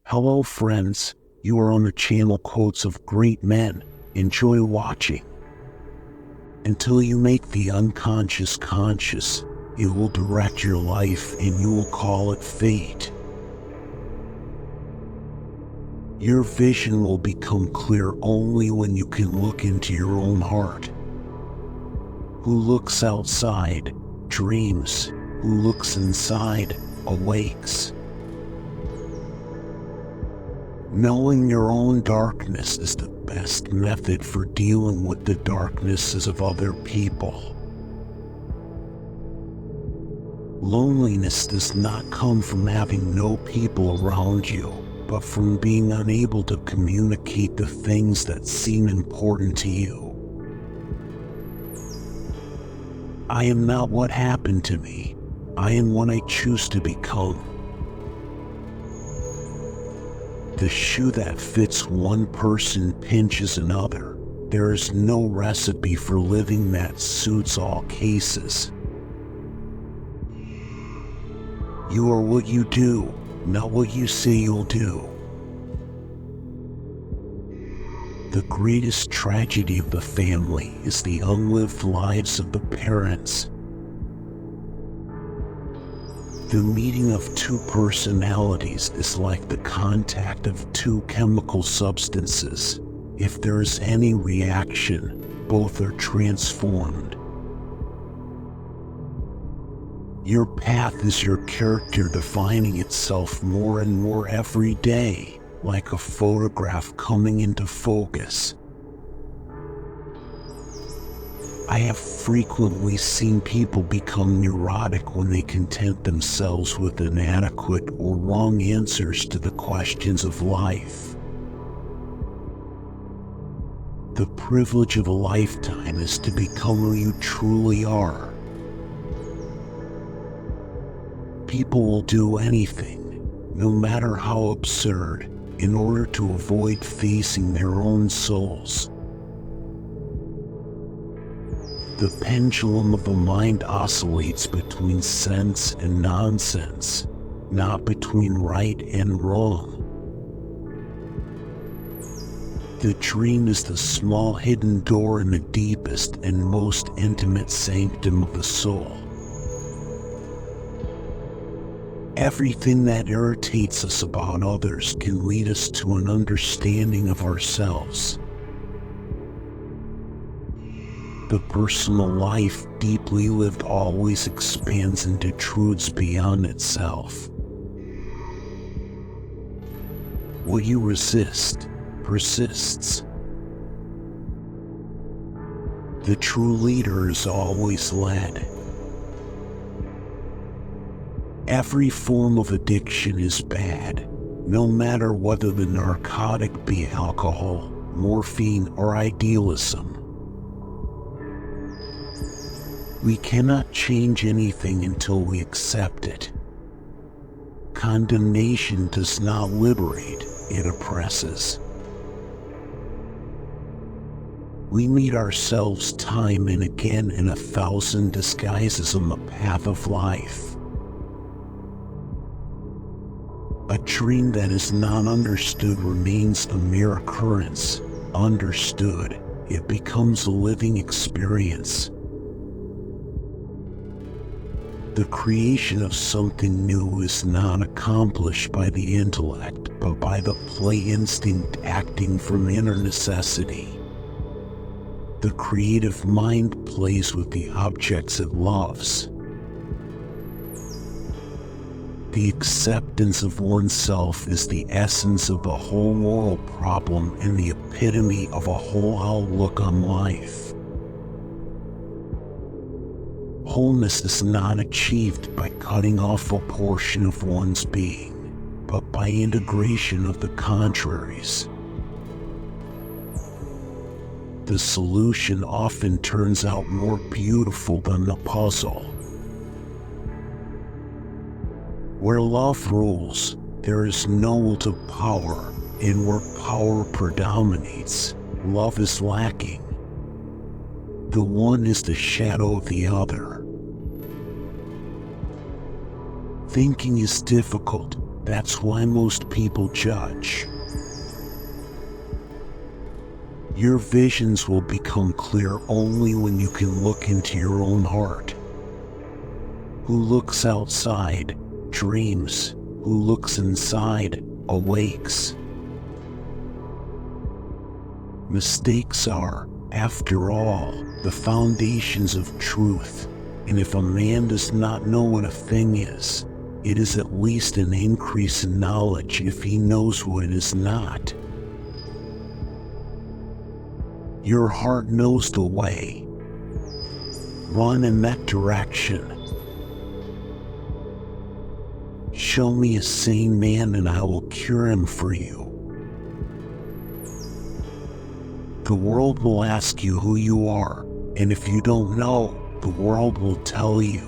Hello friends, you are on the channel Quotes of Great Men. Enjoy watching. Until you make the unconscious conscious, it will direct your life and you will call it fate. Your vision will become clear only when you can look into your own heart. Who looks outside, dreams. Who looks inside, awakes. Knowing your own darkness is the best method for dealing with the darknesses of other people. Loneliness does not come from having no people around you, but from being unable to communicate the things that seem important to you. I am not what happened to me. I am what I choose to become. The shoe that fits one person pinches another. There is no recipe for living that suits all cases. You are what you do, not what you say you'll do. The greatest tragedy of the family is the unlived lives of the parents. The meeting of two personalities is like the contact of two chemical substances. If there is any reaction, both are transformed. Your path is your character defining itself more and more every day, like a photograph coming into focus. I have frequently seen people become neurotic when they content themselves with inadequate or wrong answers to the questions of life. The privilege of a lifetime is to become who you truly are. People will do anything, no matter how absurd, in order to avoid facing their own souls. The pendulum of the mind oscillates between sense and nonsense, not between right and wrong. The dream is the small hidden door in the deepest and most intimate sanctum of the soul. Everything that irritates us about others can lead us to an understanding of ourselves. The personal life, deeply lived, always expands and intrudes beyond itself. What you resist, persists. The true leader is always led. Every form of addiction is bad, no matter whether the narcotic be alcohol, morphine, or idealism. We cannot change anything until we accept it. Condemnation does not liberate, it oppresses. We meet ourselves time and again in 1,000 disguises on the path of life. A dream that is not understood remains a mere occurrence. Understood, it becomes a living experience. The creation of something new is not accomplished by the intellect, but by the play instinct acting from inner necessity. The creative mind plays with the objects it loves. The acceptance of oneself is the essence of the whole moral problem and the epitome of a whole outlook on life. Wholeness is not achieved by cutting off a portion of one's being, but by integration of the contraries. The solution often turns out more beautiful than the puzzle. Where love rules, there is no will to power, and where power predominates, love is lacking. The one is the shadow of the other. Thinking is difficult, That's why most people judge. Your visions will become clear only when you can look into your own heart. Who looks outside, dreams. Who looks inside, awakes. Mistakes are, after all, the foundations of truth, and if a man does not know what a thing is, it is at least an increase in knowledge if he knows what it is not. Your heart knows the way. Run in that direction. Show me a sane man and I will cure him for you. The world will ask you who you are, and if you don't know, the world will tell you.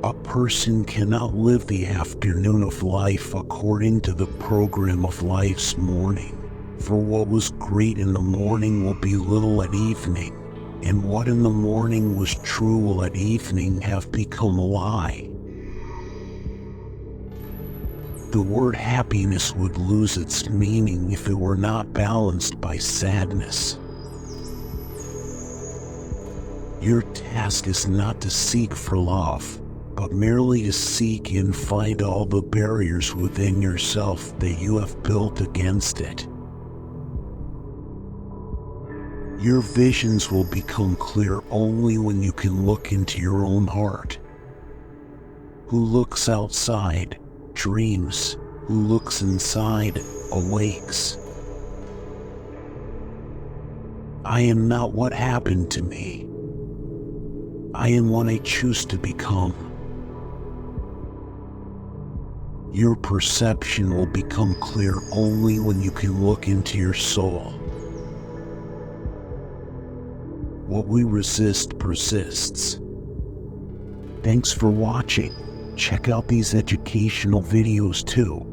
A person cannot live the afternoon of life according to the program of life's morning, for what was great in the morning will be little at evening, and what in the morning was true will at evening have become a lie. The word happiness would lose its meaning if it were not balanced by sadness. Your task is not to seek for love, but merely to seek and find all the barriers within yourself that you have built against it. Your visions will become clear only when you can look into your own heart. Who looks outside, dreams. Who looks inside, awakes. I am not what happened to me. I am what I choose to become. Your perception will become clear only when you can look into your soul. What we resist persists. Thanks for watching. Check out these educational videos too.